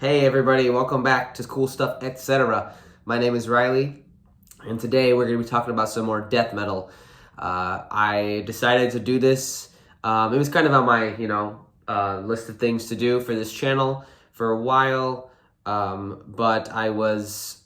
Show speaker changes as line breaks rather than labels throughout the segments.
Hey everybody, welcome back to Cool Stuff, etc. My name is Riley, and today we're going to be talking about some more death metal. I decided to do this. It was kind of on my, list of things to do for this channel for a while, but I was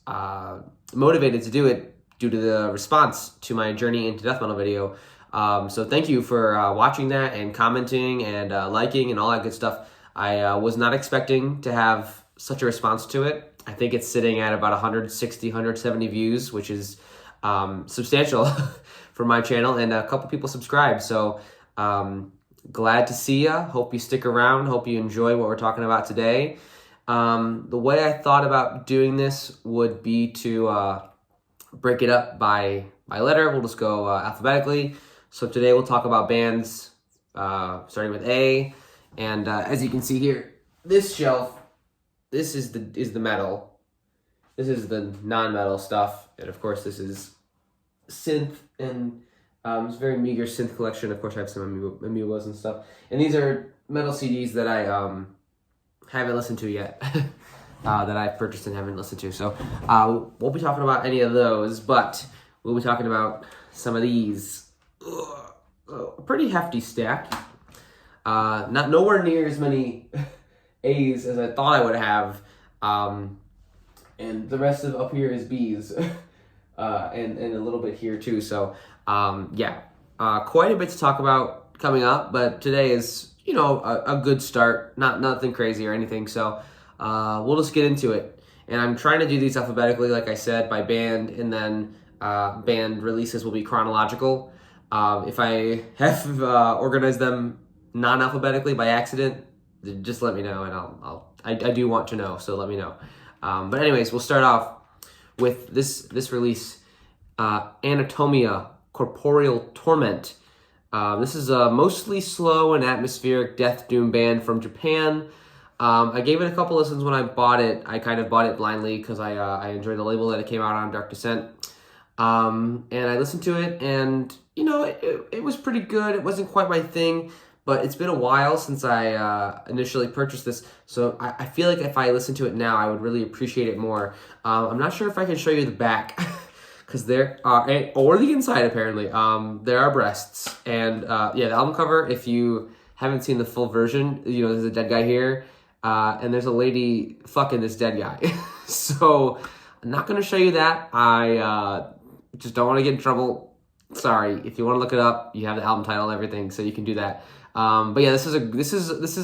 motivated to do it due to the response to my journey into death metal video. So thank you for watching that and commenting and liking and all that good stuff. I was not expecting to have such a response to it. I think it's sitting at about 160, 170 views, which is substantial for my channel, and a couple people subscribed. So glad to see ya. Hope you stick around. Hope you enjoy what we're talking about today. The way I thought about doing this would be to break it up by letter. We'll just go alphabetically. So today we'll talk about bands starting with A. And as you can see here, this shelf, this is the metal. This is the non-metal stuff. And of course, this is synth, and it's a very meager synth collection. Of course, I have some amoebas and stuff. And these are metal CDs that I haven't listened to yet, that I've purchased and haven't listened to. So won't be talking about any of those, but we'll be talking about some of these. A pretty hefty stack. Not nowhere near as many A's as I thought I would have, and the rest of up here is B's, and a little bit here too. So quite a bit to talk about coming up, but today is a good start, nothing crazy or anything. So we'll just get into it, and I'm trying to do these alphabetically, like I said, by band, and then band releases will be chronological. If I have organized them non-alphabetically by accident, just let me know, and I do want to know, so let me know. But anyways, we'll start off with this release, Anatomia, Corporeal Torment. This is a mostly slow and atmospheric death doom band from Japan. I gave it a couple listens when I bought it. I kind of bought it blindly because I enjoyed the label that it came out on, Dark Descent. And I listened to it, and it was pretty good. It wasn't quite my thing, but it's been a while since I initially purchased this, so I feel like if I listen to it now, I would really appreciate it more. I'm not sure if I can show you the back, because there are, or the inside apparently, there are breasts, and the album cover, if you haven't seen the full version, there's a dead guy here, and there's a lady fucking this dead guy. So I'm not going to show you that. I just don't want to get in trouble. Sorry. If you want to look it up, you have the album title and everything, so you can do that. But yeah, this is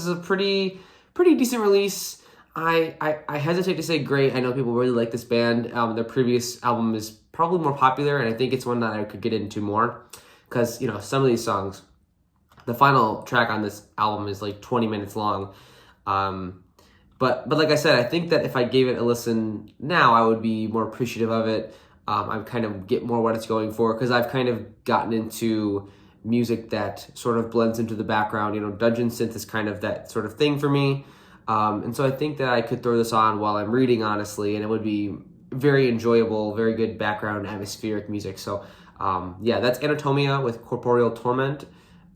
a pretty decent release. I hesitate to say great. I know people really like this band. Their previous album is probably more popular, and I think it's one that I could get into more, because some of these songs, the final track on this album is like 20 minutes long. But like I said, I think that if I gave it a listen now, I would be more appreciative of it. I kind of get more what it's going for, because I've kind of gotten into music that sort of blends into the background. Dungeon synth is kind of that sort of thing for me. And so I think that I could throw this on while I'm reading, honestly, and it would be very enjoyable, very good background atmospheric music. So that's Anatomia with Corporeal Torment,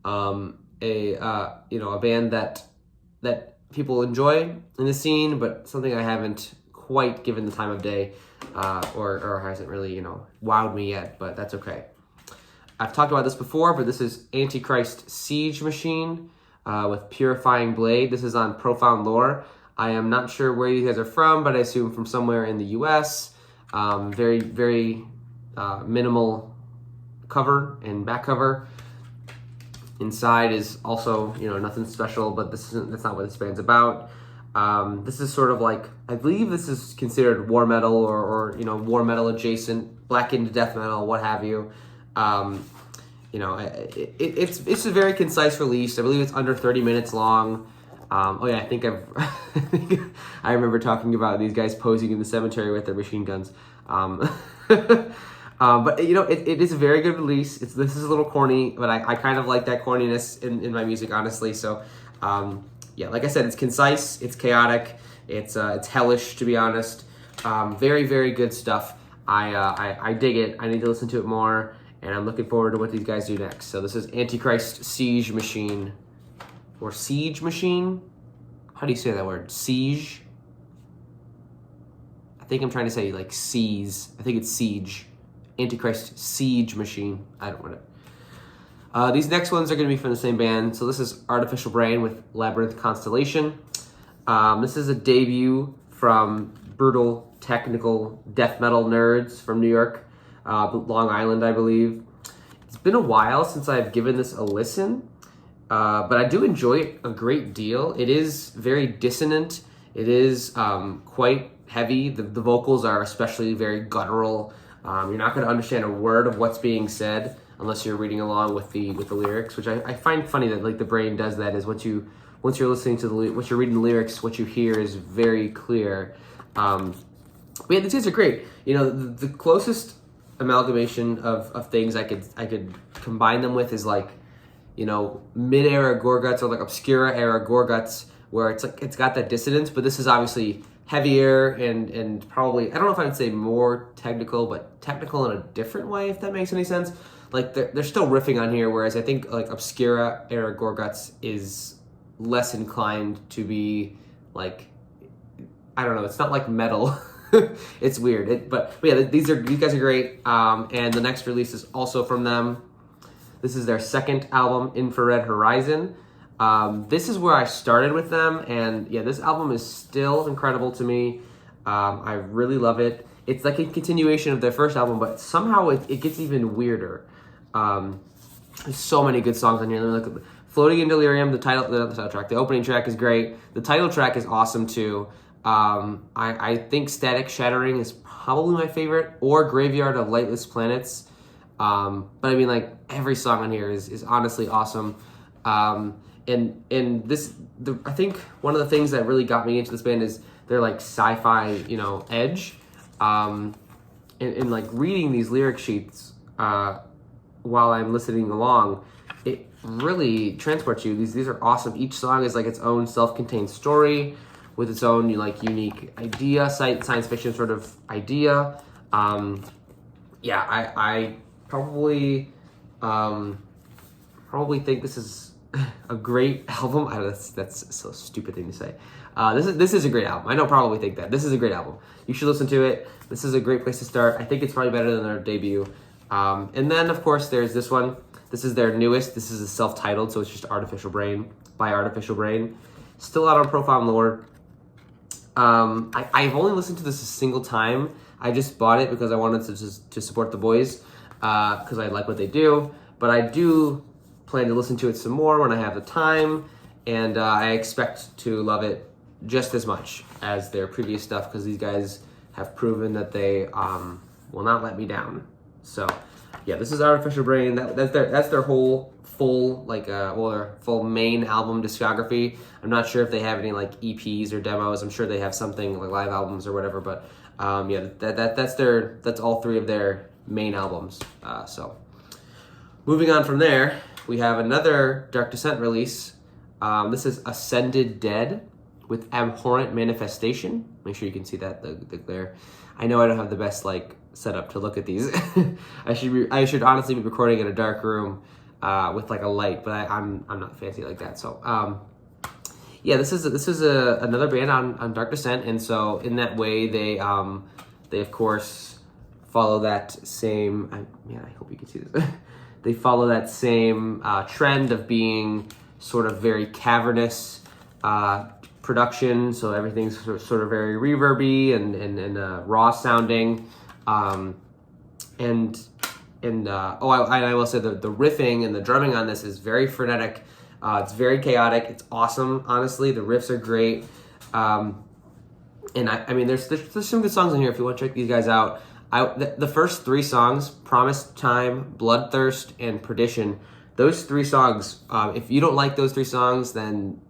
a band that people enjoy in the scene, but something I haven't quite given the time of day, or hasn't really wowed me yet, but that's okay. I've talked about this before, but this is Antichrist Siege Machine with Purifying Blade. This is on Profound Lore. I am not sure where you guys are from, but I assume from somewhere in the US. Very, very minimal cover and back cover. Inside is also, nothing special, but that's not what this band's about. This is sort of like, I believe this is considered war metal or war metal adjacent, blackened death metal, what have you. It's a very concise release. I believe it's under 30 minutes long. I think I remember talking about these guys posing in the cemetery with their machine guns. But it is a very good release. This is a little corny, but I kind of like that corniness in my music, honestly. So like I said, it's concise, it's chaotic, it's hellish, to be honest. Very, very good stuff. I dig it. I need to listen to it more, and I'm looking forward to what these guys do next. So this is Antichrist Siege Machine, or Siege Machine. How do you say that word? Siege. think I'm trying to say like Siege. I think it's Siege. Antichrist Siege Machine. I don't know. These next ones are going to be from the same band. So this is Artificial Brain with Labyrinth Constellation. This is a debut from brutal technical death metal nerds from New York, Long Island, I believe. It's been a while since I've given this a listen, but I do enjoy it a great deal. It is very dissonant. It is quite heavy. The vocals are especially very guttural. You're not going to understand a word of what's being said unless you're reading along with the lyrics, which I find funny that like the brain does that. Is once you're listening to once you're reading the lyrics, what you hear is very clear. But yeah, these guys are great. You know, the closest amalgamation of things I could combine them with is like, you know, mid-era Gorguts or like Obscura era Gorguts, where it's like it's got that dissonance, but this is obviously heavier and probably, I don't know if I would say more technical, but technical in a different way, if that makes any sense. Like they're still riffing on here, whereas I think like Obscura era Gorguts is less inclined to be like, I don't know, it's not like metal. It's weird. But yeah, these guys are great. And the next release is also from them. This is their second album, Infrared Horizon. This is where I started with them, and yeah, this album is still incredible to me. I really love it. It's like a continuation of their first album, but somehow it gets even weirder. There's so many good songs on here. Let me look at Floating in Delirium, the title track. The opening track is great. The title track is awesome too. I think Static Shattering is probably my favorite, or Graveyard of Lightless Planets. But I mean, like, every song on here is honestly awesome. And this, I think one of the things that really got me into this band is their like sci-fi, you know, edge. And like reading these lyric sheets while I'm listening along, it really transports you. These are awesome. Each song is like its own self-contained story with its own like unique idea, science fiction sort of idea. Yeah, I probably think this is a great album. That's so stupid thing to say. This is a great album. I don't probably think that. This is a great album. You should listen to it. This is a great place to start. I think it's probably better than their debut. And then, of course, there's this one. This is their newest. This is a self-titled, so it's just Artificial Brain by Artificial Brain. Still out on Profile and Lore. I've only listened to this a single time. I just bought it because I wanted to support the boys because I like what they do. But I do plan to listen to it some more when I have the time, and I expect to love it just as much as their previous stuff because these guys have proven that they will not let me down. So yeah, this is Artificial Brain. That's their whole full their full main album discography. I'm not sure if they have any like EPs or demos. I'm sure they have something like live albums or whatever. But yeah, that's all three of their main albums. So moving on from there, we have another Dark Descent release. This is Ascended Dead with Abhorrent Manifestation. Make sure you can see that the glare. I know I don't have the best like setup to look at these. I should honestly be recording in a dark room with like a light, but I'm not fancy like that. So yeah, this is another band on Dark Descent, and so in that way they of course follow that same. I hope you can see this. They follow that same trend of being sort of very cavernous production, so everything's sort of very reverby and raw sounding. I will say the riffing and the drumming on this is very frenetic. It's very chaotic. It's awesome, honestly. The riffs are great. And I mean, there's some good songs in here if you want to check these guys out. The first three songs, Promised Time, Bloodthirst, and Perdition, those three songs, if you don't like those three songs, then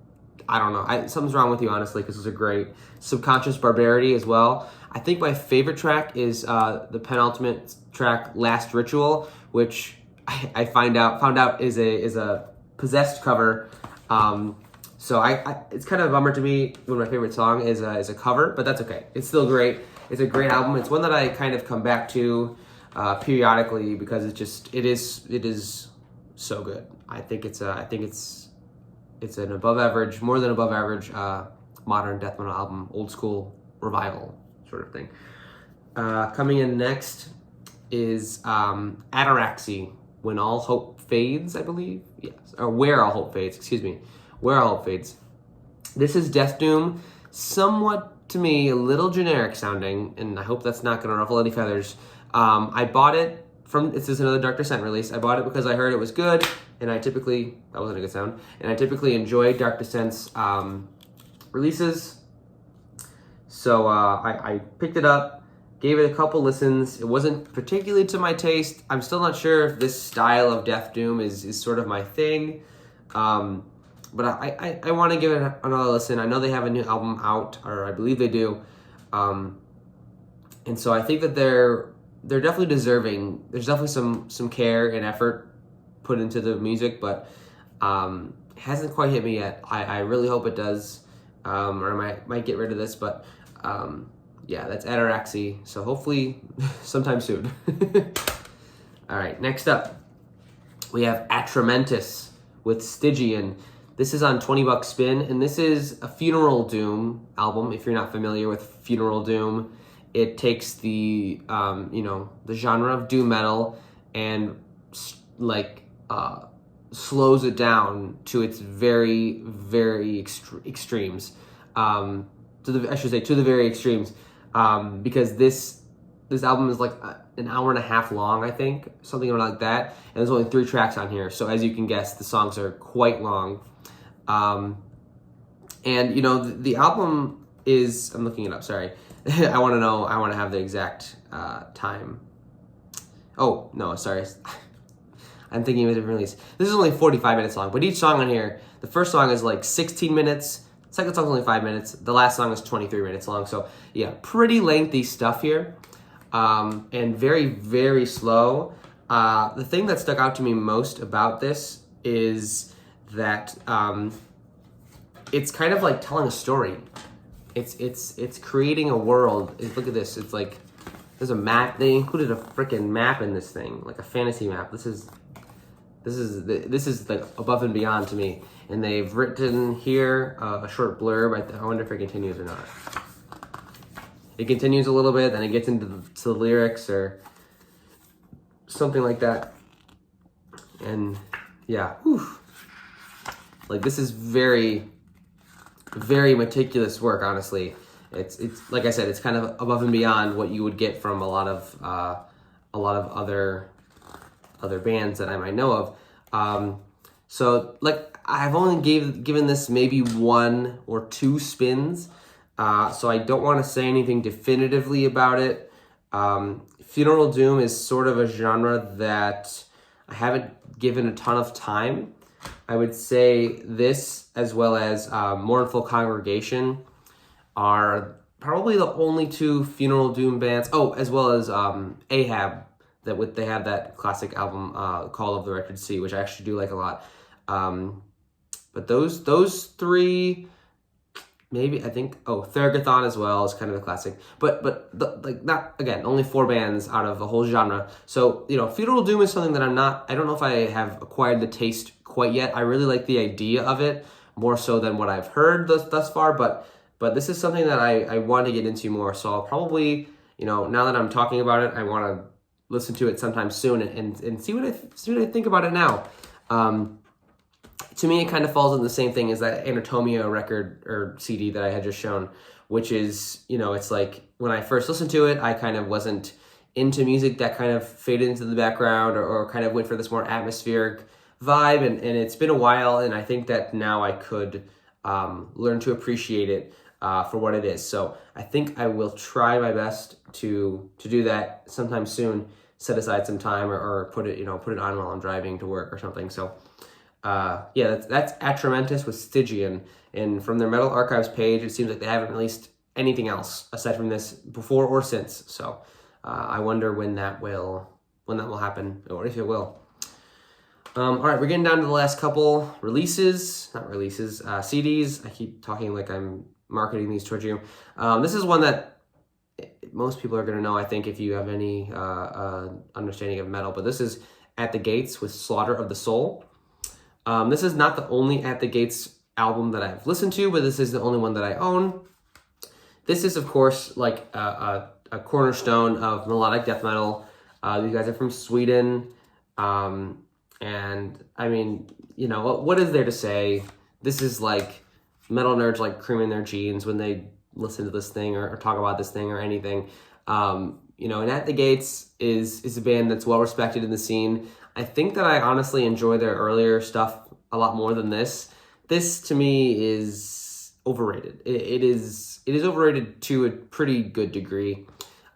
I don't know. Something's wrong with you, honestly, because those are great. Subconscious Barbarity as well. I think my favorite track is the penultimate track, Last Ritual, which I found out is a Possessed cover. So it's kind of a bummer to me when my favorite song is a cover, but that's okay. It's still great. It's a great album. It's one that I kind of come back to periodically because it is so good. I think it's an more than above average modern death metal album, old school revival sort of thing. Coming in next is Ataraxy, When All Hope Fades, I believe. Yes, or Where All Hope Fades, excuse me. Where All Hope Fades. This is Death Doom, somewhat, to me, a little generic sounding, and I hope that's not going to ruffle any feathers. I bought it this is another Dark Descent release. I bought it because I heard it was good, and that wasn't a good sound, and I typically enjoy Dark Descent's releases. So I picked it up, gave it a couple listens. It wasn't particularly to my taste. I'm still not sure if this style of Death Doom is sort of my thing. But I want to give it another listen. I know they have a new album out, or I believe they do. And so I think that they're definitely deserving. There's definitely some care and effort put into the music, but it hasn't quite hit me yet. I really hope it does, or I might get rid of this, but yeah, that's Ataraxy. So hopefully sometime soon. All right, next up, we have Atramentus with Stygian. This is on $20 spin, and this is a Funeral Doom album. If you're not familiar with Funeral Doom, it takes the the genre of doom metal and slows it down to its very, very extremes. To the very extremes, because this album is like an hour and a half long, I think, something like that, and there's only 3 tracks on here. So as you can guess, the songs are quite long. And the album is, I'm looking it up, sorry. I want to have the exact time. Oh, no, sorry. I'm thinking of a different release. This is only 45 minutes long, but each song on here, the first song is like 16 minutes, second song is only 5 minutes, the last song is 23 minutes long. So yeah, pretty lengthy stuff here, and very, very slow. The thing that stuck out to me most about this is that it's kind of like telling a story. It's creating a world. Look at this. It's like there's a map. They included a freaking map in this thing, like a fantasy map. This is like above and beyond to me. And they've written here a short blurb. I wonder if it continues or not. It continues a little bit, then it gets into the lyrics or something like that. And yeah, whew. Like this is very, very meticulous work. Honestly, it's like I said, it's kind of above and beyond what you would get from a lot of other bands that I might know of. So like I've only given this maybe 1 or 2 spins, so I don't want to say anything definitively about it. Funeral Doom is sort of a genre that I haven't given a ton of time. I would say this, as well as Mournful Congregation, are probably the only 2 Funeral Doom bands. Oh, as well as Ahab, they have that classic album, Call of the Wretched Sea, which I actually do like a lot. But those 3, maybe, I think, Theragathon as well is kind of a classic. But not, again, only 4 bands out of the whole genre. So, Funeral Doom is something that I don't know if I have acquired the taste quite yet. I really like the idea of it, more so than what I've heard thus far, but this is something that I want to get into more. So I'll probably, now that I'm talking about it, I want to listen to it sometime soon and see what I think about it now. To me, it kind of falls in the same thing as that Anatomia record or CD that I had just shown, which is, it's like when I first listened to it, I kind of wasn't into music that kind of faded into the background or kind of went for this more atmospheric vibe. And it's been a while, and I think that now I could learn to appreciate it for what it is. So I think I will try my best to do that sometime soon, set aside some time or put it on while I'm driving to work or something. So that's Atramentus with Stygian, and from their Metal Archives page, it seems like they haven't released anything else aside from this before or since. So I wonder when that will happen, or if it will. All right, we're getting down to the last couple CDs. I keep talking like I'm marketing these towards you. This is one that most people are going to know, I think, if you have any understanding of metal. But this is At the Gates with Slaughter of the Soul. This is not the only At the Gates album that I've listened to, but this is the only one that I own. This is, of course, like a cornerstone of melodic death metal. These guys are from Sweden. And I mean, you know, what is there to say? This is like metal nerds like creaming their jeans when they listen to this thing or talk about this thing or anything. You know, and At the Gates is a band that's well respected in the scene. I think that I honestly enjoy their earlier stuff a lot more than this. This to me is overrated. It is overrated to a pretty good degree.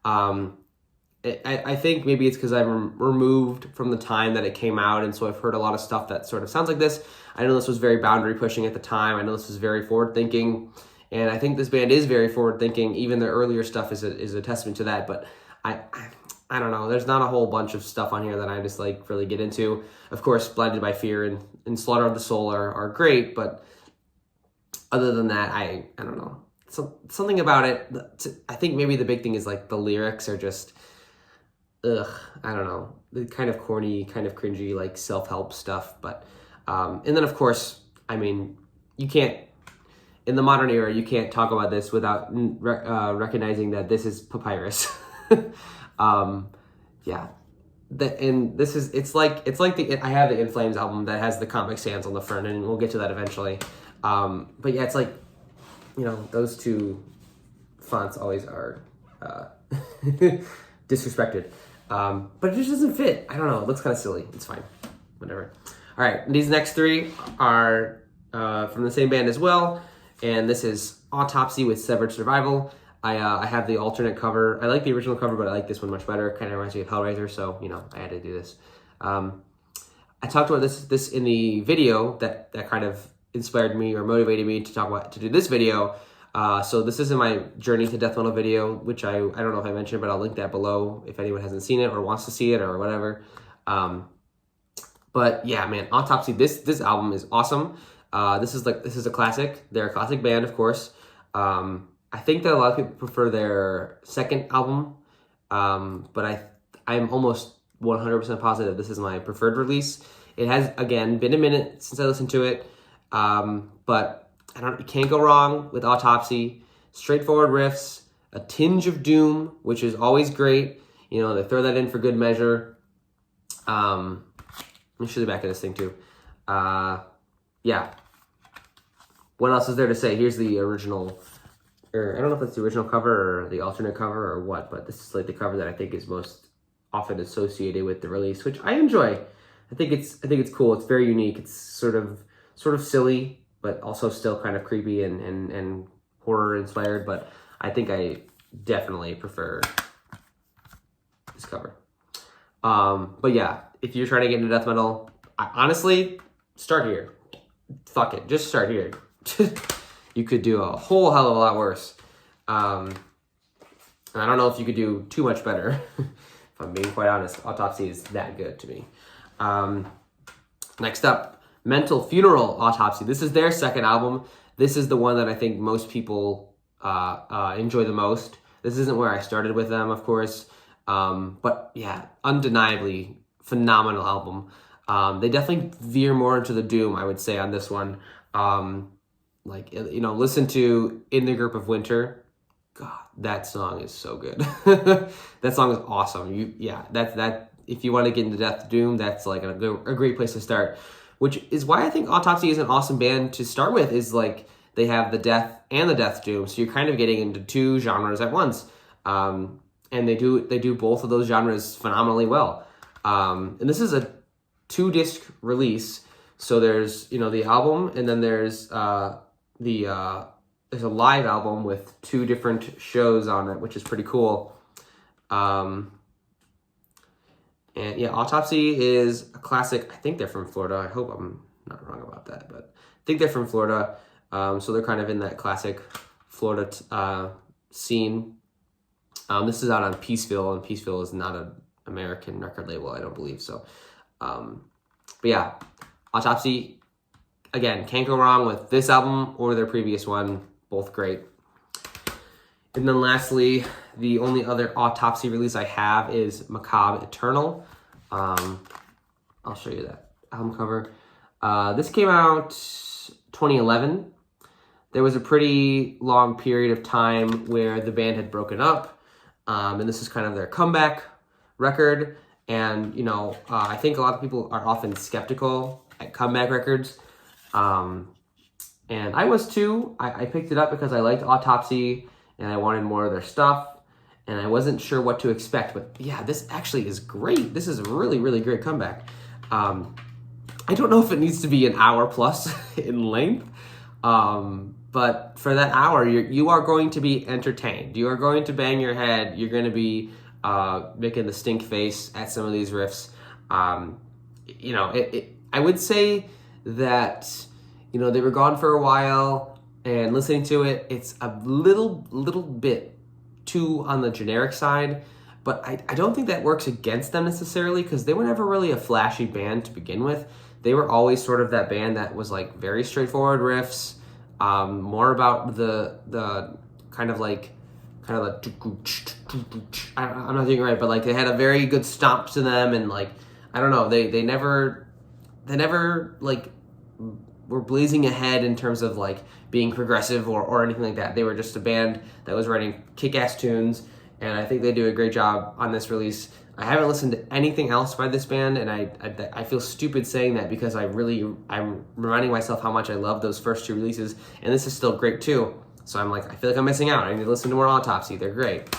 I think maybe it's because I'm removed from the time that it came out, and so I've heard a lot of stuff that sort of sounds like this. I know this was very boundary pushing at the time. I know this was very forward thinking, and I think this band is very forward thinking. Even their earlier stuff is a testament to that. But I don't know. There's not a whole bunch of stuff on here that I just like really get into. Of course, Blinded by Fear and Slaughter of the Soul are great, but other than that, I don't know. So something about it. I think maybe the big thing is like the lyrics are just. I don't know, the kind of corny, kind of cringy, like self-help stuff. But, and then of course, I mean, you can't, in the modern era, you can't talk about this without recognizing that this is Papyrus. Yeah. And this is, it's like I have the In Flames album that has the Comic Sans on the front, and we'll get to that eventually. But yeah, it's like, you know, those two fonts always are, disrespected. But it just doesn't fit. I don't know. It looks kind of silly. It's fine. Whatever. All right. These next three are from the same band as well. And this is Autopsy with Severed Survival. I have the alternate cover. I like the original cover, but I like this one much better. Kind of reminds me of Hellraiser, so, you know, I had to do this. I talked about this in the video that kind of inspired me or motivated me to do this video. So this isn't my Journey to Death Metal video, which I don't know if I mentioned, but I'll link that below if anyone hasn't seen it or wants to see it or whatever. But yeah, man, Autopsy, this album is awesome. This is a classic. They're a classic band, of course. I think that a lot of people prefer their second album, but I'm almost 100% positive this is my preferred release. It has, again, been a minute since I listened to it, but you can't go wrong with Autopsy. Straightforward riffs, a tinge of doom, which is always great. You know, they throw that in for good measure. Let me show the back of this thing too. Yeah. What else is there to say? Here's the original, or I don't know if it's the original cover or the alternate cover or what, but this is like the cover that I think is most often associated with the release, which I enjoy. I think it's cool. It's very unique. It's sort of silly, but also still kind of creepy and horror inspired. But I think I definitely prefer this cover. But yeah, if you're trying to get into death metal, honestly, start here. Fuck it, just start here. You could do a whole hell of a lot worse. And I don't know if you could do too much better. If I'm being quite honest, Autopsy is that good to me. Next up, Mental Funeral Autopsy. This is their second album. This is the one that I think most people enjoy the most. This isn't where I started with them, of course. But yeah, undeniably phenomenal album. They definitely veer more into the doom, I would say, on this one. Like, you know, listen to In the Grip of Winter. God, that song is so good. That song is awesome. If you want to get into death doom, that's like a great place to start. Which is why I think Autopsy is an awesome band to start with, is like they have the death and the death doom. So you're kind of getting into two genres at once. And they do both of those genres phenomenally well. And this is a 2-disc release. So there's, you know, the album, and then there's there's a live album with 2 different shows on it, which is pretty cool. And yeah, Autopsy is a classic. I think they're from Florida. I hope I'm not wrong about that, but I think they're from Florida. So they're kind of in that classic Florida scene. This is out on Peaceville, and Peaceville is not an American record label, I don't believe so. But yeah, Autopsy, again, can't go wrong with this album or their previous one. Both great. And then lastly, the only other Autopsy release I have is Macabre Eternal. I'll show you that album cover. This came out 2011. there was a pretty long period of time where the band had broken up, and this is kind of their comeback record. And, you know, I think a lot of people are often skeptical at comeback records. And I was too. I picked it up because I liked Autopsy and I wanted more of their stuff. And I wasn't sure what to expect. But yeah, this actually is great. This is a really, really great comeback. I don't know if it needs to be an hour plus in length. But for that hour, you are going to be entertained. You are going to bang your head. You're going to be making the stink face at some of these riffs. You know, I would say that, you know, they were gone for a while, and listening to it, it's a little bit too on the generic side, but I don't think that works against them necessarily, because they were never really a flashy band to begin with. They were always sort of that band that was like very straightforward riffs, more about the kind of like I'm not doing it right, but like they had a very good stomp to them, and like I don't know, they never like were blazing ahead in terms of like being progressive or anything like that. They were just a band that was writing kick-ass tunes, and I think they do a great job on this release. I haven't listened to anything else by this band, and I feel stupid saying that because I'm reminding myself how much I love those first two releases, and this is still great too. So I'm like, I feel like I'm missing out. I need to listen to more Autopsy. They're great.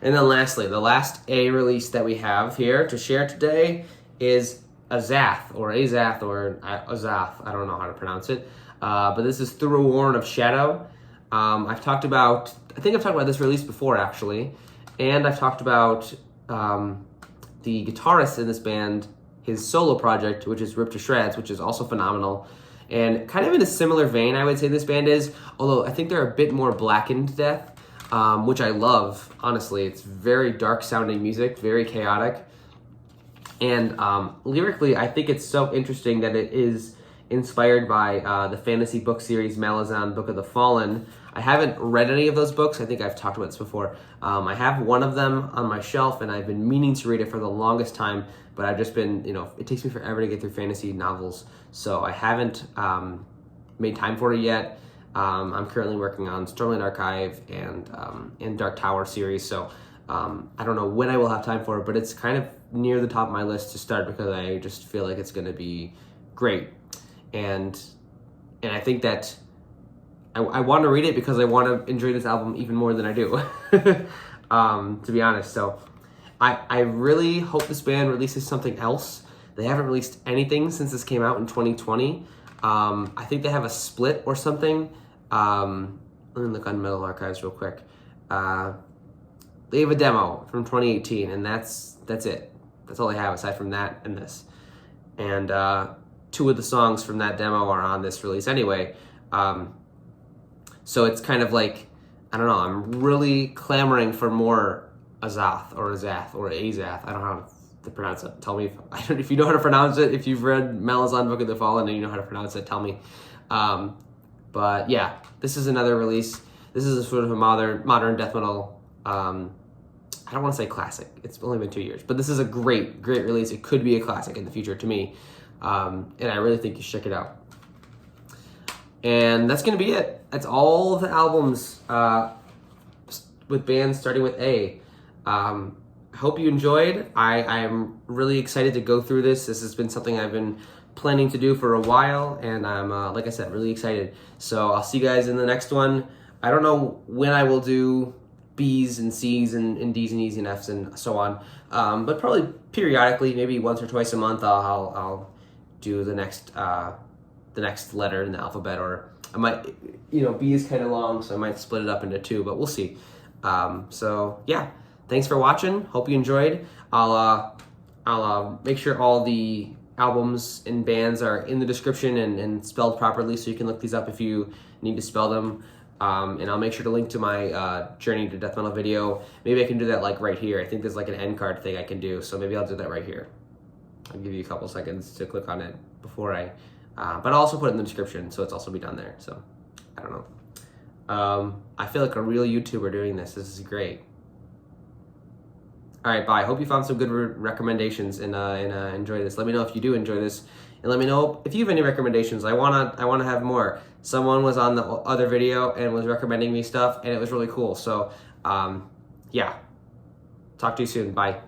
And then lastly, the last A release that we have here to share today is Azath, or Azath, or Azath. I don't know how to pronounce it. But this is Through a Warren of Shadow. I think I've talked about this release before, actually. And I've talked about the guitarist in this band, his solo project, which is Ripped to Shreds, which is also phenomenal. And kind of in a similar vein, I would say this band is, although I think they're a bit more blackened death, which I love, honestly. It's very dark sounding music, very chaotic. And lyrically, I think it's so interesting that it is inspired by the fantasy book series Malazan, Book of the Fallen. I haven't read any of those books. I think I've talked about this before. I have one of them on my shelf, and I've been meaning to read it for the longest time, but I've just been, you know, it takes me forever to get through fantasy novels, so I haven't made time for it yet. I'm currently working on Stormlight Archive and Dark Tower series, so I don't know when I will have time for it, but it's kind of near the top of my list to start because I just feel like it's going to be great. And I think that I want to read it because I want to enjoy this album even more than I do, to be honest. So I really hope this band releases something else. They haven't released anything since this came out in 2020. I think they have a split or something. Let me look on Metal Archives real quick. They have a demo from 2018, and that's it. That's all they have aside from that and this. And two of the songs from that demo are on this release anyway. So it's kind of like, I don't know, I'm really clamoring for more Azath or Azath or Azath. I don't know how to pronounce it. Tell me if you know how to pronounce it. If you've read Malazan, Book of the Fallen, and you know how to pronounce it, tell me. But yeah, this is another release. This is a sort of a modern death metal. I don't want to say classic. It's only been 2 years, but this is a great release. It could be a classic in the future to me, and I really think you should check it out. And that's going to be it. That's all the albums with bands starting with A. I hope you enjoyed. I'm really excited to go through this. This has been something I've been planning to do for a while, and I'm, like I said, really excited. So I'll see you guys in the next one. I don't know when I will do B's and C's and D's and E's and F's and so on, but probably periodically, maybe once or twice a month, I'll do the next letter in the alphabet, or I might, B is kind of long, so I might split it up into two, but we'll see. So yeah, thanks for watching. Hope you enjoyed. I'll make sure all the albums and bands are in the description and spelled properly, so you can look these up if you need to spell them. And I'll make sure to link to my Journey to Death Metal video. Maybe I can do that like right here. I think there's like an end card thing I can do, so maybe I'll do that right here. I'll give you a couple seconds to click on it before but I'll also put it in the description, so it's also be down there. So I don't know. I feel like a real YouTuber doing this. This is great. All right, bye. Hope you found some good recommendations and enjoy this. Let me know if you do enjoy this and let me know if you have any recommendations. I wanna have more. Someone was on the other video and was recommending me stuff, and it was really cool. So yeah, talk to you soon. Bye.